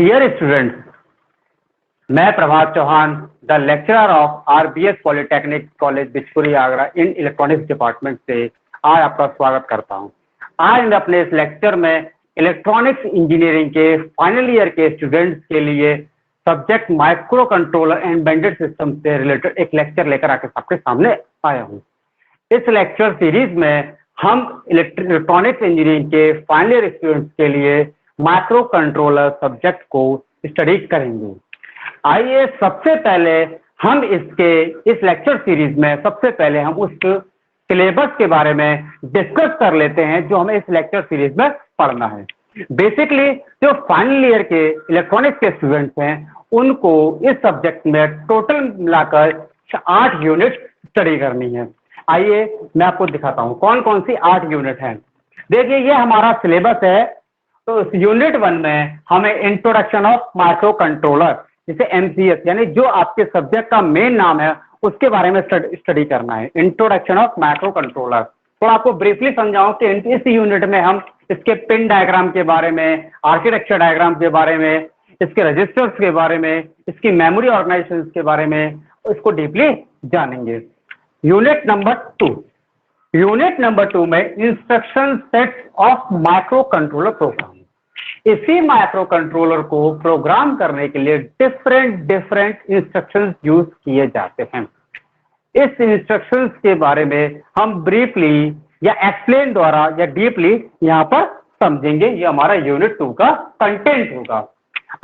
Dear students, मैं Prabhat Chauhan, the lecturer of RBS polytechnic college Bichpuri Agra in electronics department से आज आपका स्वागत करता हूं। आज मैं अपने इस लेक्चर में इलेक्ट्रॉनिक्स इंजीनियरिंग के फाइनल ईयर के स्टूडेंट्स के लिए subject micro controller and embedded system से रिलेटेड एक लेक्चर लेकर आके सबके सामने आया हूँ। इस लेक्चर सीरीज में हम इलेक्ट्रॉनिक्स इंजीनियरिंग के फाइनल ईयर स्टूडेंट्स के लिए माइक्रो कंट्रोलर सब्जेक्ट को स्टडी करेंगे। आइए सबसे पहले हम इस लेक्चर सीरीज में सबसे पहले हम उस सिलेबस के बारे में डिस्कस कर लेते हैं जो हमें इस लेक्चर सीरीज में पढ़ना है। बेसिकली जो फाइनल ईयर के इलेक्ट्रॉनिक्स के स्टूडेंट्स हैं उनको इस सब्जेक्ट में टोटल मिलाकर 8 यूनिट स्टडी करनी है। आइए मैं आपको दिखाता हूं कौन कौन सी 8 यूनिट हैं। देखिए ये हमारा सिलेबस है। तो इस यूनिट 1 में हमें इंट्रोडक्शन ऑफ माइक्रो कंट्रोलर जिसे एमसीएस यानी जो आपके सब्जेक्ट का मेन नाम है उसके बारे में स्टडी करना है। Introduction of micro controller. तो आपको ब्रीफली समझाऊं कि इस यूनिट में हम इसके पिन डायग्राम के बारे में, आर्किटेक्चर डायग्राम के बारे में, इसके रजिस्टर्स के बारे में, इसकी मेमोरी ऑर्गेनाइजेशन के बारे में इसको डीपली जानेंगे। Unit number 2। यूनिट नंबर 2 में instruction sets of microcontroller program. इसी माइक्रो कंट्रोलर को प्रोग्राम करने के लिए डिफरेंट इंस्ट्रक्शंस यूज किए जाते हैं। इस इंस्ट्रक्शंस के बारे में हम ब्रीफली या एक्सप्लेन द्वारा या डीपली यहाँ पर समझेंगे। ये हमारा यूनिट 2 का कंटेंट होगा।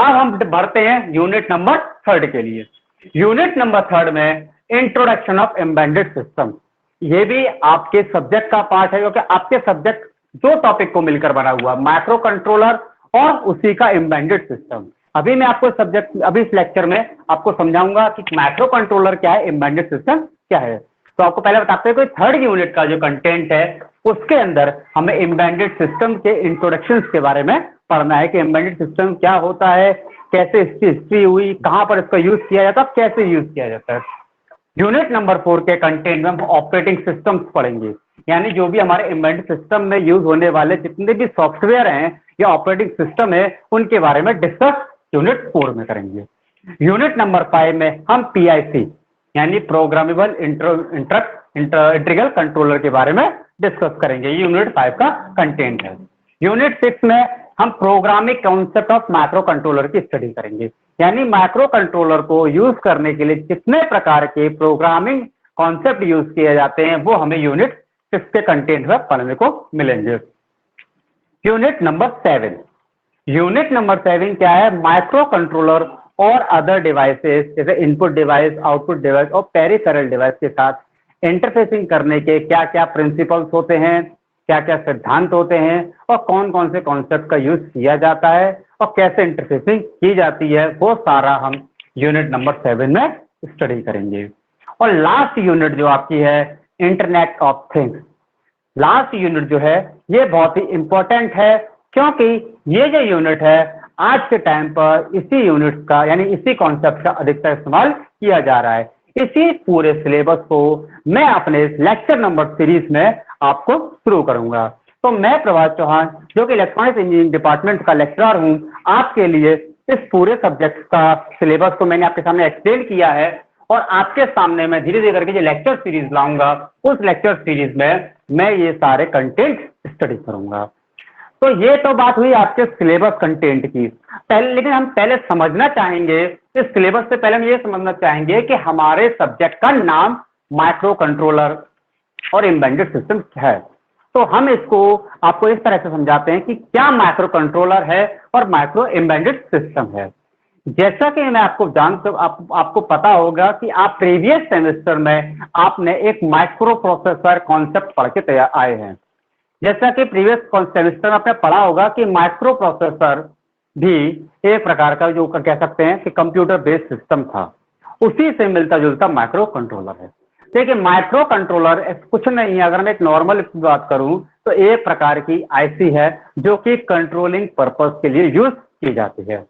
अब हम बढ़ते हैं यूनिट नंबर 3 के लिए। यूनिट नंबर 3 में इंट्रोडक्शन ऑफ एम्बेडेड सिस्टम। ये भी आपके सब्जेक्ट का पार्ट है क्योंकि आपके सब्जेक्ट 2 टॉपिक को मिलकर बना हुआ, माइक्रो कंट्रोलर और उसी का एम्बेडेड सिस्टम। अभी मैं आपको अभी इस लेक्चर में आपको समझाऊंगा कि माइक्रो कंट्रोलर क्या है, एम्बेडेड सिस्टम क्या है। तो आपको पहले बताते हैं कि 3rd यूनिट का जो कंटेंट है उसके अंदर हमें एम्बेडेड सिस्टम के इंट्रोडक्शन के बारे में पढ़ना है कि एम्बेडेड सिस्टम क्या होता है, कैसे इसकी हिस्ट्री हुई, कहां पर इसका यूज किया जाता है, कैसे यूज किया जाता है। यूनिट नंबर 4 के कंटेंट में हम ऑपरेटिंग सिस्टम्स पढ़ेंगे, यानी जो भी हमारे एम्बेडेड सिस्टम में यूज होने वाले जितने भी सॉफ्टवेयर हैं या ऑपरेटिंग सिस्टम है उनके बारे में डिस्कस यूनिट 4 में करेंगे। यूनिट नंबर 5 में हम पीआईसी यानी प्रोग्रामेबल इंटीग्रल कंट्रोलर के बारे में डिस्कस करेंगे। ये यूनिट 5 का कंटेंट है। यूनिट 6 में हम programming concept of micro controller की स्टडी करेंगे, यानी माइक्रो कंट्रोलर को यूज करने के लिए जितने प्रकार के प्रोग्रामिंग कॉन्सेप्ट यूज किए जाते हैं वो हमें यूनिट 6 के कंटेंट में पढ़ने को मिलेंगे। Unit number 7। यूनिट नंबर 7 क्या है? माइक्रो कंट्रोलर और अदर डिवाइसेस जैसे इनपुट डिवाइस, आउटपुट डिवाइस और पेरिफेरल डिवाइस के साथ इंटरफेसिंग करने के क्या क्या प्रिंसिपल्स होते हैं, क्या क्या सिद्धांत होते हैं और कौन कौन से कॉन्सेप्ट का यूज किया जाता है और कैसे इंटरफेसिंग की जाती है, वो सारा हम यूनिट नंबर 7 में स्टडी करेंगे। और लास्ट यूनिट जो आपकी है internet of things. Last unit जो है ये बहुत ही इंपॉर्टेंट है क्योंकि ये जो यूनिट है आज के टाइम पर इसी यूनिट का यानी इसी कॉन्सेप्ट का अधिकतर इस्तेमाल किया जा रहा है। इसी पूरे सिलेबस को मैं अपने लेक्चर नंबर सीरीज में आपको शुरू करूंगा। तो मैं प्रभात चौहान जो कि इलेक्ट्रॉनिक्स इंजीनियरिंग डिपार्टमेंट का लेक्चरर हूं, आपके लिए इस पूरे सब्जेक्ट का सिलेबस को मैंने आपके सामने एक्सप्लेन किया है और आपके सामने मैं धीरे धीरे करके जो लेक्चर सीरीज लाऊंगा उस लेक्चर सीरीज में मैं ये सारे कंटेंट स्टडी करूंगा। तो ये तो बात हुई आपके सिलेबस कंटेंट की। लेकिन हम पहले समझना चाहेंगे, इस सिलेबस से पहले हम ये समझना चाहेंगे कि हमारे सब्जेक्ट का नाम माइक्रो कंट्रोलर और एम्बेडेड सिस्टम क्या है। तो हम इसको आपको इस तरह से समझाते हैं कि क्या माइक्रो कंट्रोलर है और माइक्रो एम्बेडेड सिस्टम है। जैसा कि मैं आपको पता होगा कि आप प्रीवियस सेमेस्टर में आपने एक माइक्रो प्रोसेसर कॉन्सेप्ट पढ़ के आए हैं। जैसा कि प्रीवियस सेमेस्टर में आपने पढ़ा होगा कि माइक्रो प्रोसेसर भी एक प्रकार का जो कह सकते हैं कि कंप्यूटर बेस्ड सिस्टम था, उसी से मिलता जुलता माइक्रो कंट्रोलर है। देखिए माइक्रो कंट्रोलर कुछ नहीं है, अगर मैं एक नॉर्मल बात करूं तो एक प्रकार की आईसी है जो कि कंट्रोलिंग पर्पस के लिए यूज की जाती है।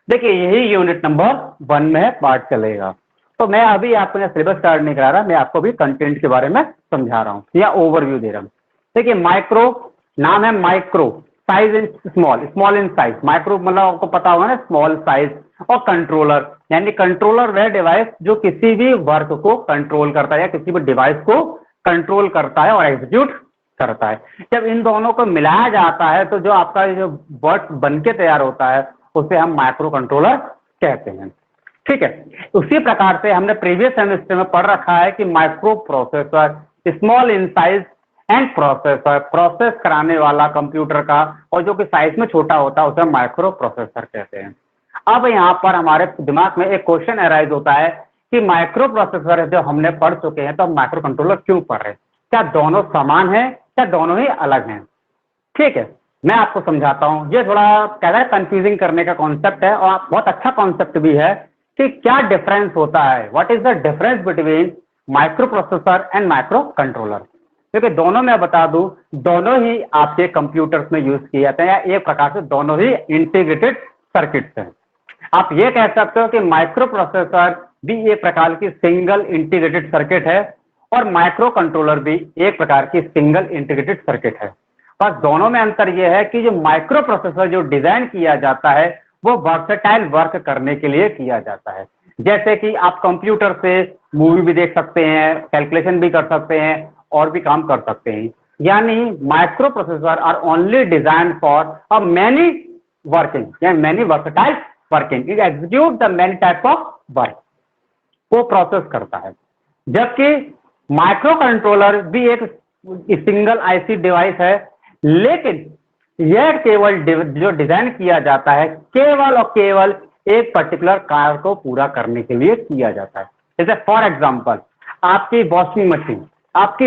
देखिए यही यूनिट नंबर 1 में पार्ट चलेगा। तो मैं अभी आपको सिलेबस स्टार्ट नहीं करा रहा, मैं आपको भी कंटेंट के बारे में समझा रहा हूँ या ओवरव्यू दे रहा हूँ। देखिए माइक्रो नाम है micro, size in small, small in size, micro मतलब आपको पता होगा ना स्मॉल साइज, और कंट्रोलर यानी कंट्रोलर वह डिवाइस जो किसी भी वर्क को कंट्रोल करता है या किसी भी डिवाइस को कंट्रोल करता है और एग्जीक्यूट करता है। जब इन दोनों को मिलाया जाता है तो जो आपका जो वर्ड बन के तैयार होता है उसे हम माइक्रो कंट्रोलर कहते हैं। ठीक है, उसी प्रकार से हमने प्रीवियस सेमेस्टर में पढ़ रखा है कि micro processor small in size and processor, process कराने वाला कंप्यूटर का और जो कि साइज में छोटा होता है उसे माइक्रो प्रोसेसर कहते हैं। अब यहाँ पर हमारे दिमाग में एक क्वेश्चन अराइज होता है कि माइक्रो प्रोसेसर जो हमने पढ़ चुके हैं तो हम माइक्रो कंट्रोलर क्यों पढ़ रहे हैं, क्या दोनों समान है क्या दोनों ही अलग हैं? ठीक है, मैं आपको समझाता हूं। ये थोड़ा क्या है कंफ्यूजिंग करने का कॉन्सेप्ट है और बहुत अच्छा कॉन्सेप्ट भी है कि क्या डिफरेंस होता है, what is the difference between micro processor and micro controller. क्योंकि दोनों मैं बता दूं दोनों ही आपके कंप्यूटर्स में यूज किए जाते हैं या एक प्रकार से दोनों ही इंटीग्रेटेड सर्किट्स हैं। आप ये कह सकते हो कि माइक्रो प्रोसेसर भी एक प्रकार की सिंगल इंटीग्रेटेड सर्किट है और माइक्रो कंट्रोलर भी एक प्रकार की सिंगल इंटीग्रेटेड सर्किट है। बस दोनों में अंतर यह है कि जो माइक्रो प्रोसेसर जो डिजाइन किया जाता है वो वर्सटाइल वर्क करने के लिए किया जाता है। जैसे कि आप कंप्यूटर से मूवी भी देख सकते हैं, कैलकुलेशन भी कर सकते हैं और भी काम कर सकते हैं। यानी microprocessor are only design for a many working या many versatile working, it execute the many type of work को प्रोसेस करता है। जबकि माइक्रो कंट्रोलर भी एक सिंगल आईसी डिवाइस है, लेकिन यह केवल जो डिजाइन किया जाता है केवल और केवल एक पर्टिकुलर कार्य को पूरा करने के लिए किया जाता है। जैसे फॉर एग्जांपल आपकी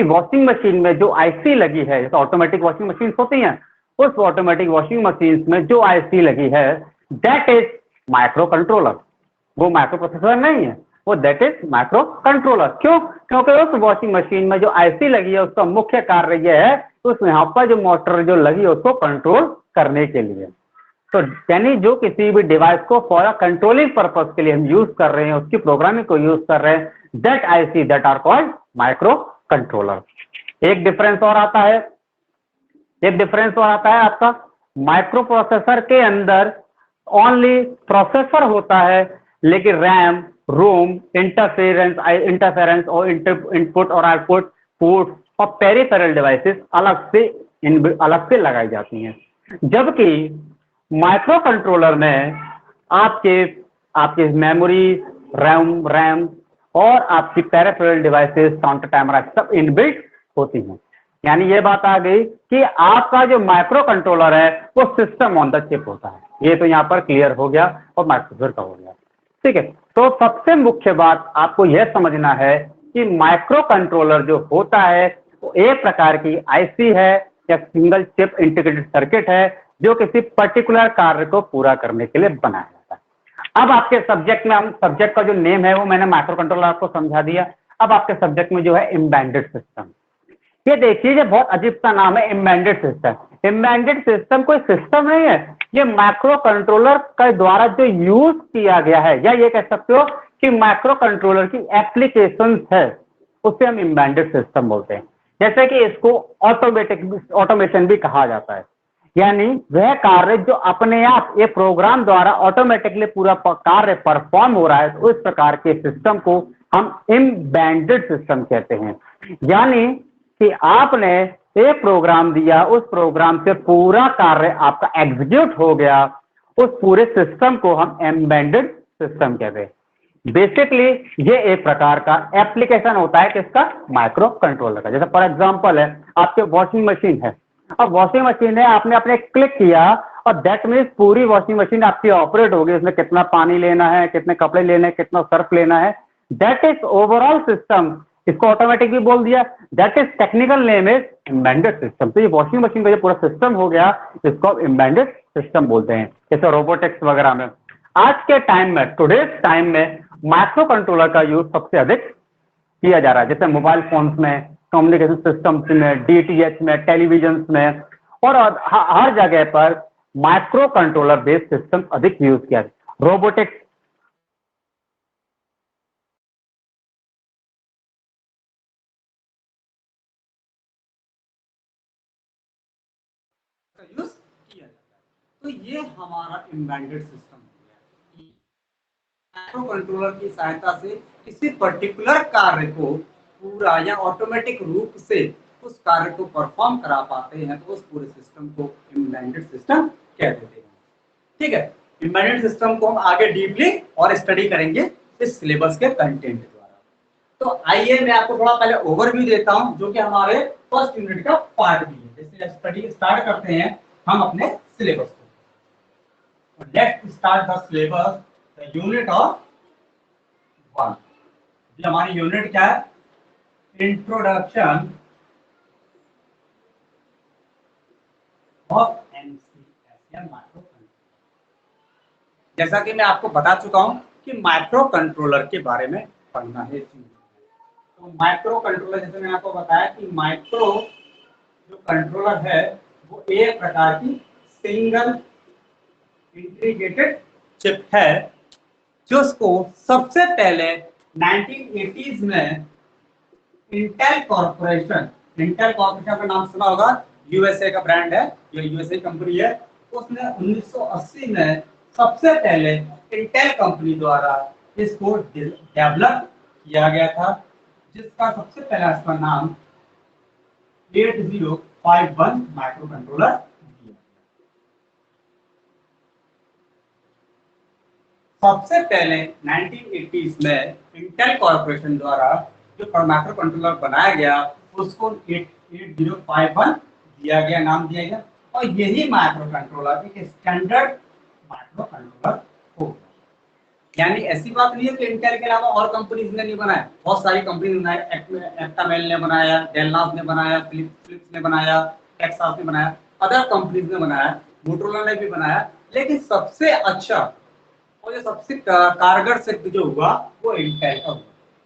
वॉशिंग मशीन में जो आईसी लगी है, जैसे ऑटोमेटिक वॉशिंग मशीन होती हैं, उस ऑटोमेटिक वॉशिंग मशीन में जो आईसी लगी है दैट इज माइक्रो कंट्रोलर, वो माइक्रो प्रोसेसर नहीं है, वो दैट इज माइक्रो कंट्रोलर। क्यों? क्योंकि उस वॉशिंग मशीन में जो आईसी लगी है उसका मुख्य कार्य यह है उस यहाँ पर जो मोटर जो लगी है उसको कंट्रोल करने के लिए। तो यानी जो किसी भी डिवाइस को फॉर कंट्रोलिंग पर्पज के लिए हम यूज कर रहे हैं, उसकी प्रोग्रामिंग को यूज कर रहे हैं, that IC that are called microcontroller. एक डिफरेंस और आता है, आपका माइक्रो प्रोसेसर के अंदर ओनली प्रोसेसर होता है, लेकिन रैम, रोम, इंटरफेरेंस और इनपुट और आउटपुट पोर्ट और पेरिफेरल डिवाइसेस अलग से लगाई जाती हैं। जबकि माइक्रो कंट्रोलर में आपके आपके मेमोरी, रैम और आपकी पेरिफेरल डिवाइसेस, काउंटर टाइमर सब इनबिल्ट होती हैं। यानी ये बात आ गई कि आपका जो माइक्रो कंट्रोलर है वो सिस्टम ऑन द चिप होता है। ये तो यहाँ पर क्लियर हो गया और माइक्रोप्रोसेसर का हो गया। ठीक है, तो सबसे मुख्य बात आपको यह समझना है कि माइक्रो कंट्रोलर जो होता है वो एक प्रकार की आईसी है या सिंगल चिप इंटीग्रेटेड सर्किट है जो किसी पर्टिकुलर कार्य को पूरा करने के लिए बनाया जाता है। अब आपके सब्जेक्ट में, हम सब्जेक्ट का जो नेम है वो मैंने माइक्रो कंट्रोलर आपको समझा दिया। अब आपके सब्जेक्ट में जो है एम्बेडेड सिस्टम। ये देखिए, ये बहुत अजीब सा नाम है एम्बेडेड सिस्टम। एम्बेडेड सिस्टम कोई सिस्टम नहीं है, ये माइक्रो कंट्रोलर के द्वारा जो यूज किया गया है, या ये कह सकते हो कि माइक्रो कंट्रोलर की एप्लीकेशंस है, उसे हम एम्बेडेड सिस्टम बोलते हैं। जैसे कि इसको ऑटोमेशन भी कहा जाता है, यानी वह कार्य जो अपने आप ये प्रोग्राम द्वारा ऑटोमेटिकली पूरा कार्य परफॉर्म हो रहा है, तो इस प्रकार के सिस्टम को हम एम्बेडेड सिस्टम कहते हैं। यानी कि आपने एक प्रोग्राम दिया, उस प्रोग्राम से पूरा कार्य आपका एग्जीक्यूट हो गया, उस पूरे सिस्टम को हम एम्बेडेड सिस्टम कहते हैं। बेसिकली ये एक प्रकार का एप्लीकेशन होता है किसका, माइक्रो कंट्रोलर का। जैसे फॉर एग्जांपल है आपके वॉशिंग मशीन है, अब वॉशिंग मशीन है, आपने अपने क्लिक किया और दैट मीन्स पूरी वॉशिंग मशीन आपकी ऑपरेट होगी। उसमें कितना पानी लेना है, कितने कपड़े लेने हैं, कितना सर्फ लेना है, दैट इज ओवरऑल सिस्टम। इसको ऑटोमेटिक भी बोल दिया, that is technical name is embedded system. तो ये वॉशिंग मशीन का जो पूरा सिस्टम हो गया, इसको एम्बेडेड सिस्टम बोलते हैं। जैसे रोबोटिक्स वगैरह में आज के टाइम में, टुडेज टाइम में माइक्रो कंट्रोलर का यूज सबसे अधिक किया जा रहा है। जैसे मोबाइल फोन्स में, कम्युनिकेशन सिस्टम्स में, डीटीएच में, टेलीविजन में और हर जगह पर माइक्रो कंट्रोलर बेस्ड सिस्टम अधिक यूज किया। रोबोटिक्स यूज तो ये हमारा एम्बेडेड सिस्टम हो गया। माइक्रो कंट्रोलर की सहायता से किसी पर्टिकुलर कार्य को पूरा या ऑटोमेटिक रूप से उस कार्य को परफॉर्म करा पाते हैं, तो उस पूरे सिस्टम को एम्बेडेड सिस्टम कह देते हैं। ठीक है, एम्बेडेड सिस्टम को हम आगे डीपली और स्टडी करेंगे इस सिलेबस के कंटेंट द्वारा। तो आइए मैं आपको थोड़ा पहले ओवरव्यू देता हूं, जो कि हमारे फर्स्ट यूनिट का पार्ट भी है। जैसे स्टडी स्टार्ट करते हैं हम अपने सिलेबस को। Let's start the syllabus, the unit of 1। ये हमारी यूनिट क्या है? इंट्रोडक्शन ऑफ एमसीएस या माइक्रो कंट्रोलर। जैसा कि मैं आपको बता चुका हूं कि माइक्रो कंट्रोलर के बारे में पढ़ना है। तो माइक्रो कंट्रोलर, जैसे मैंने आपको बताया कि माइक्रो जो कंट्रोलर है वो एक प्रकार की सिंगल इंटीग्रेटेड चिप है, जो उसको सबसे पहले 1980s में इंटेल कॉर्पोरेशन का नाम सुना होगा, यूएसए का ब्रांड है, ये यूएसए कंपनी है। उसने 1980 में सबसे पहले इंटेल कंपनी द्वारा इसको डेवलप किया गया था, जिसका सबसे पहला इसका नाम 8051 माइक्रो कंट्रोलर दिया। सबसे पहले 1980s में इंटेल कॉर्पोरेशन द्वारा जो माइक्रो कंट्रोलर बनाया गया उसको 8051 दिया गया, नाम दिया गया। और यही माइक्रो कंट्रोलर एक स्टैंडर्ड माइक्रो कंट्रोलर हो गया। यानी ऐसी बात नहीं है कि इंटेल के अलावा और कंपनीज ने नहीं बनाया, बहुत सारी कंपनीज बनाए। एक्टामेल ने बनाया, डेलनास ने बनाया, फिलिप्स ने बनाया, टेक्सास ने बनाया, अदर कंपनीज ने बनाया, मोटोरोला ने भी बनाया। लेकिन सबसे अच्छा और जो सबसे कारगर सिद्ध जो हुआ वो इंटेल का हुआ।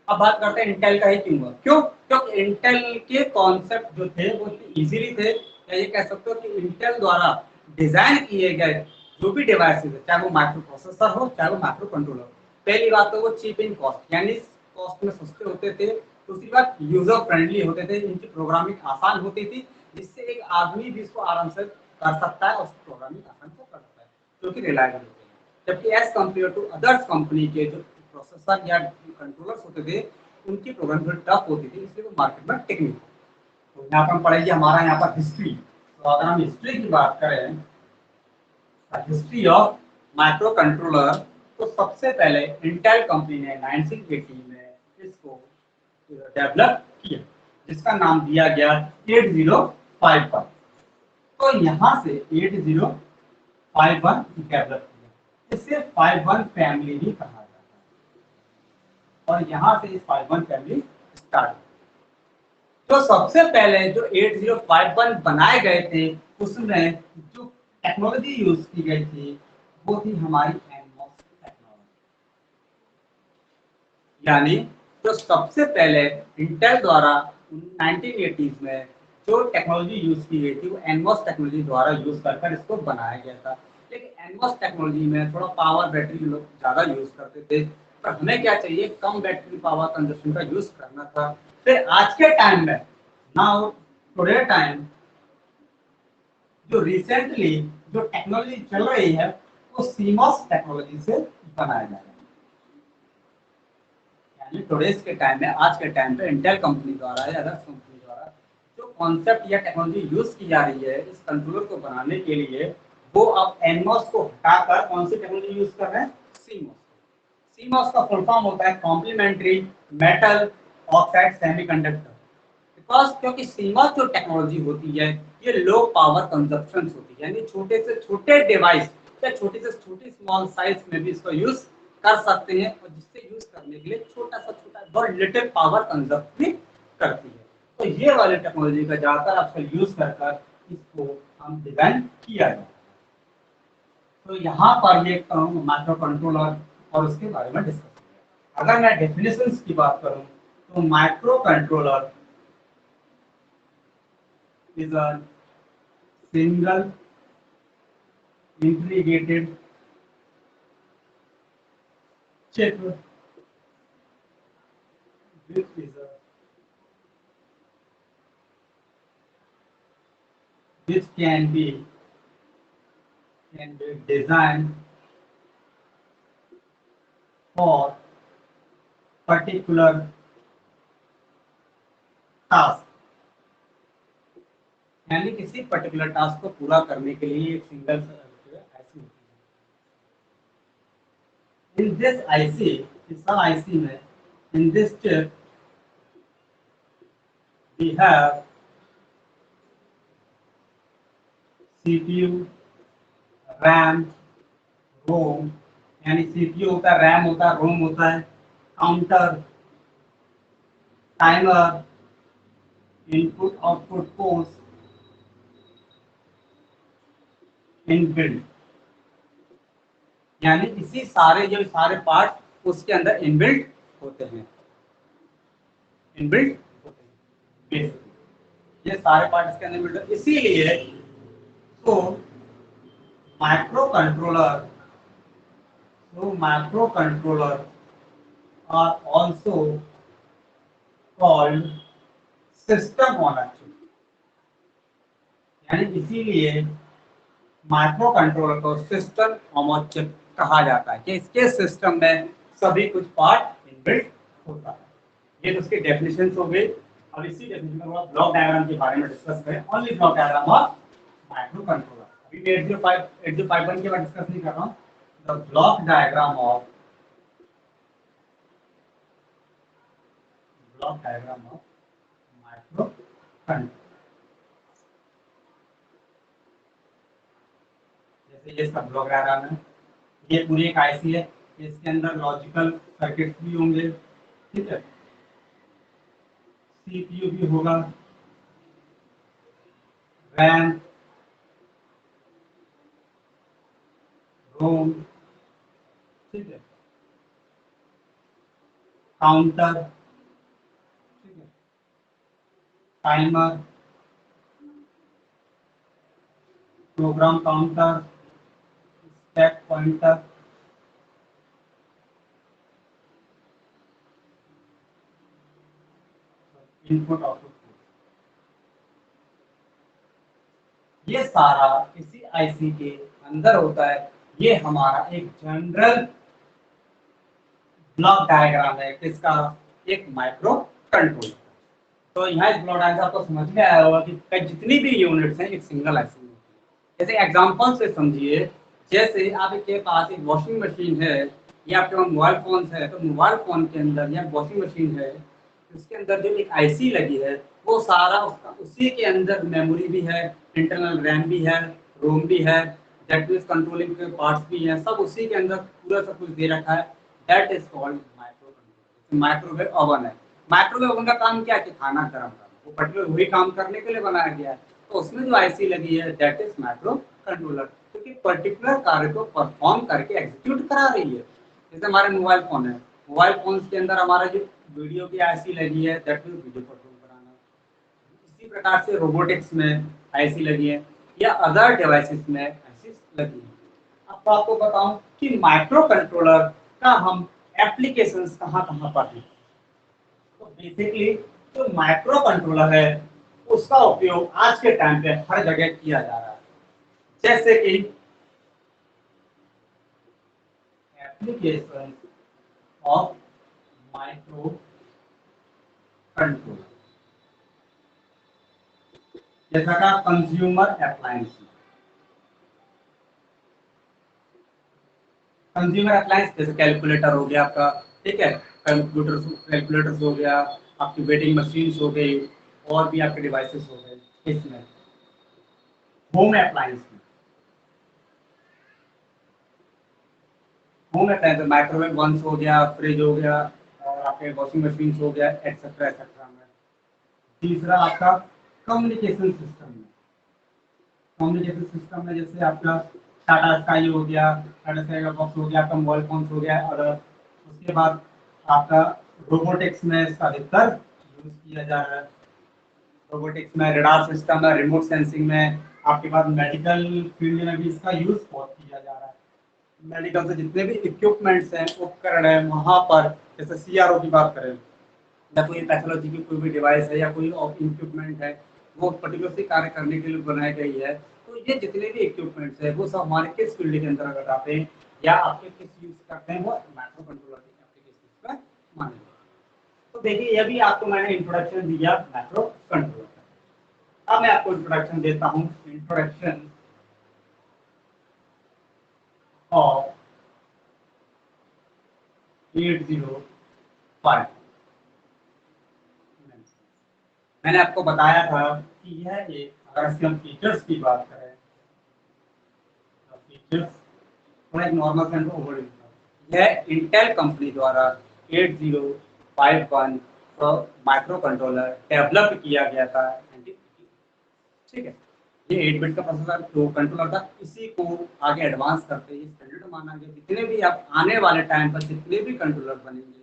अब बात करते हैं इंटेल का ही क्यों हुआ। क्यों? क्योंकि इंटेल के कॉन्सेप्ट जो थे वो इजीली थे, या ये कह सकते हो कि इंटेल द्वारा डिजाइन किए गए जो भी डिवाइसेस है, चाहे वो माइक्रो प्रोसेसर हो चाहे वो माइक्रो कंट्रोलर हो, पहली बात तो वो चीप इन कॉस्ट, यानी कॉस्ट में सस्ते होते थे। दूसरी बात यूजर फ्रेंडली होते थे, इनकी प्रोग्रामिंग आसान होती थी, जिससे एक आदमी भी इसको आराम से कर सकता है और प्रोग्रामिंग आसान से कर सकता है, जो कि रिलायबल होते हैं। जबकि as compare to others company के जो प्रोसेसर या कंट्रोलर्स होते थे, उनकी प्रोग्रामिंग थोड़ी टफ होती थी, इसलिए वो मार्केट में टिक नहीं पाती। तो यहाँ पर हम पढ़ेंगे हमारा यहाँ पर हिस्ट्री। तो अगर हम हिस्ट्री की बात करें, हिस्ट्री ऑफ माइक्रो कंट्रोलर, तो सबसे पहले इंटेल कंपनी ने 1980 में इसको डेवलप किया, जिसका नाम दिया गया 8051। तो यहाँ से 8051 डेवलप किया, इसे 51 फैमिली भी कहा जाता है। और यहाँ से इस 51 फैमिली स्टार्ट। तो सबसे पहले जो 8051 बनाए गए थे, उसमें जो टेक्नोलॉजी यूज की गई थी वो थी हमारी एनमॉस टेक्नोलॉजी। यानी जो सबसे पहले इंटेल द्वारा 1980s में जो टेक्नोलॉजी यूज की गई थी वो एनमॉस टेक्नोलॉजी द्वारा यूज कर इसको बनाया गया था। लेकिन एनमॉस टेक्नोलॉजी में थोड़ा पावर बैटरी लोग ज़्यादा यूज करते थे, पर हमें क्या चाहिए, कम बैटरी पावर कंजप्शन का यूज करना था। फिर आज के टाइम में, नाउ टुडे टाइम, जो रिसेंटली जो टेक्नोलॉजी चल रही है वो सीमॉस टेक्नोलॉजी से बनाया जा रहा है। यानी टुडेस के टाइम में, आज के टाइम पे इंटेल कंपनी द्वारा या अदर कंपनी द्वारा जो कॉन्सेप्ट या टेक्नोलॉजी यूज की जा रही है इस कंट्रोलर को बनाने के लिए, वो अब एनमॉस को हटाकर कौन सी टेक्नोलॉजी यूज कर रहे हैं? सीमॉस। सीमॉस का फुल फॉर्म होता है complementary metal oxide semiconductor. Because क्योंकि सीमॉस जो टेक्नोलॉजी होती है ये लो पावर कंजप्शन होती है, यानी छोटे से छोटे डिवाइस या छोटी से छोटी स्मॉल साइज में भी इसको यूज कर सकते हैं, और जिससे यूज करने के लिए छोटा सा छोटा बहुत लिटिल पावर कंजप्ट भी करती है। तो ये वाली टेक्नोलॉजी का ज्यादातर आजकल यूज कर इसको हम डिजाइन किया जाए। तो यहाँ पर ये माइक्रो कंट्रोलर और उसके बारे में डिस्कस किया। अगर मैं डेफिनेशंस की बात करूँ तो micro controller is a single integrated chip which can be can be designed for particular task, यानी किसी पर्टिकुलर टास्क को पूरा करने के लिए एक सिंगल आईसी होती है। इन दिस आईसी, इस आईसी में, in this chip we have CPU, RAM, ROM, यानी सीपीयू होता है, रैम होता है, रोम होता है, counter, timer, input output ports inbuilt, यानी इसी सारे जो सारे पार्ट उसके अंदर इनबिल्ट होते हैं, इनबिल्ट होते हैं बेसिकली, ये सारे पार्ट इसके अंदर इनबिल्ट। इसीलिए तो microcontroller are also called system on a chip, यानी इसीलिए माइक्रो कंट्रोलर को सिस्टम ऑन अ चिप कहा जाता है कि इसके सिस्टम में सभी कुछ पार्ट इनबिल्ट होता है। ये तो उसकी डेफिनेशन हो गई। अब इसी डेफिनेशन में ब्लॉक डायग्राम के बारे में डिस्कस करें, only block diagram of micro controller. अभी मैं 8051 के बारे में डिस्कस नहीं कर रहा हूँ। The block diagram of micro controller, जैसे ये सब ब्लॉक डायग्राम है, ये पूरी एक आईसी है, इसके अंदर लॉजिकल सर्किट्स भी होंगे, ठीक है, सीपीयू भी होगा, रैम, रोम, ठीक है, काउंटर, ठीक है, timer, program counter, stack pointer, input output, ये सारा इसी आईसी के अंदर होता है। ये हमारा एक जनरल ब्लॉक डायग्राम है किसका, एक माइक्रो कंट्रोलर। तो यहाँ इस ब्लॉक डायग्राम आपको समझ में आया होगा कि जितनी भी यूनिट्स हैं एक सिंगल आईसी में। जैसे एग्जांपल से समझिए, जैसे आपके पास एक वॉशिंग मशीन है या आपके पास मोबाइल फोन है, तो मोबाइल फोन के अंदर या वॉशिंग मशीन है, उसके अंदर जो एक आईसी लगी है वो सारा उसका उसी के अंदर मेमोरी भी है, इंटरनल रैम भी है, रोम भी है, दैट मींस कंट्रोलिंग के पार्ट्स भी हैं, सब उसी के अंदर पूरा सब कुछ दे रखा है। That is called micro controller. Microwave oven है, माइक्रोवेव ओवन का काम क्या है कि खाना गर्म करना, वो पर्टिकुलर वही काम करने के लिए बनाया गया है। तो उसमें जो आईसी लगी है दैट इज माइक्रो कंट्रोलर, क्योंकि पर्टिकुलर कार्य को परफॉर्म करके एग्जीक्यूट करा रही है। जैसे हमारे मोबाइल फोन है, मोबाइल फोन के अंदर हमारा जो वीडियो की आईसी लगी है दैट मींस वीडियो कंट्रोल कराना। इसी प्रकार से रोबोटिक्स में आईसी लगी है या अदर डिवाइसेस में आईसी लगी है। अब तो आपको बताऊं कि माइक्रो कंट्रोलर का हम एप्लीकेशंस कहाँ-कहाँ पर हैं। तो बेसिकली जो माइक्रो कंट्रोलर है उसका उपयोग आज के टाइम पे हर जगह किया जा रहा है। जैसे कि एप्लीकेशन ऑफ माइक्रो कंट्रोलर, जैसा का कंज्यूमर अप्लायंस, कंज्यूमर अप्लायंस जैसे कैलकुलेटर हो गया आपका, ठीक है, कैलकुलेटर्स हो गया, आपकी वेटिंग मशीन्स हो गई, और भी आपके डिवाइसेस हो गए। इसमें home appliance, home appliance microwave once हो गया, फ्रिज हो गया, और आपके वॉशिंग मशीन हो गया, एक्सेट्रा एक्सेट्रा में। तीसरा आपका कम्युनिकेशन सिस्टम में, कम्युनिकेशन सिस्टम में जैसे आपका टाटा स्काई हो गया, टाटा स्काई का बॉक्स हो गया, आपका मोबाइल फोन हो गया, और उसके बाद आपका रोबोटिक्स में इसका अधिकतर यूज किया जा रहा है। रोबोटिक्स में रडार सिस्टम है, रिमोट सेंसिंग में, आपके पास मेडिकल फील्ड में भी इसका यूज बहुत किया जा रहा है। मेडिकल से जितने भी इक्विपमेंट्स हैं, उपकरण है, वहाँ पर जैसे सीआरओ की बात करें या कोई पैथोलॉजी की कोई भी डिवाइस है या कोई इक्विपमेंट है, वो पर्टिकुलर से कार्य करने के लिए बनाई गई है, तो तो ये जितने भी इक्विपमेंट्स है वो सब हमारे किस फील्ड के अंतर्गत आते हैं या आपके किस यूज करते हैं, वो माइक्रो कंट्रोलर के एप्लीकेशन में माने जाते हैं। तो देखिए ये भी आपको मैंने इंट्रोडक्शन दिया माइक्रो कंट्रोलर का। अब मैं आपको इंट्रोडक्शन देता हूँ, इंट्रोडक्शन ऑफ 805। मैंने आपको बताया था कि यह एक, अगर इसके हम फीचर्स की बात करें तो फीचर्स थोड़ा एक नॉर्मल सेंस ओवरव्यू, यह इंटेल कंपनी द्वारा 8051 माइक्रो कंट्रोलर डेवलप किया गया था। ठीक है, ये 8 बिट का प्रोसेसर तो कंट्रोलर था, इसी को आगे एडवांस करते ही स्टैंडर्ड माना गया। जितने भी आप आने वाले टाइम पर जितने भी कंट्रोलर बनेंगे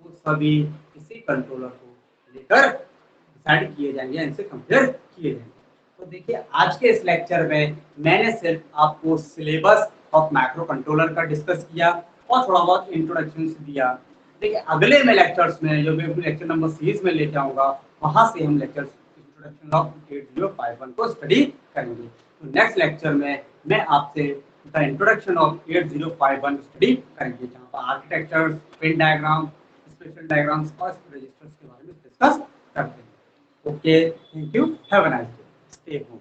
वो सभी इसी कंट्रोलर को लेकर डिसाइड किए जाएंगे, इनसे कंपेयर किए जाएंगे। तो देखिए आज के इस लेक्चर में मैंने सिर्फ आपको सिलेबस ऑफ माइक्रो कंट्रोलर का डिस्कस किया और थोड़ा बहुत इंट्रोडक्शन दिया। देखिए अगले में लेक्चर्स में जो मैं लेक्चर नंबर सीरीज में लेके आऊँगा, वहाँ से हम लेक्चर इंट्रोडक्शन ऑफ 8051 को स्टडी करेंगे। तो नेक्स्ट लेक्चर में मैं आपसे द इंट्रोडक्शन ऑफ 8051 स्टडी करेंगे, जहाँ पर architecture, pin diagram, special diagrams और रजिस्टर्स के बारे में डिस्कस करते हैं। Okay, thank you, have a nice day, stay home.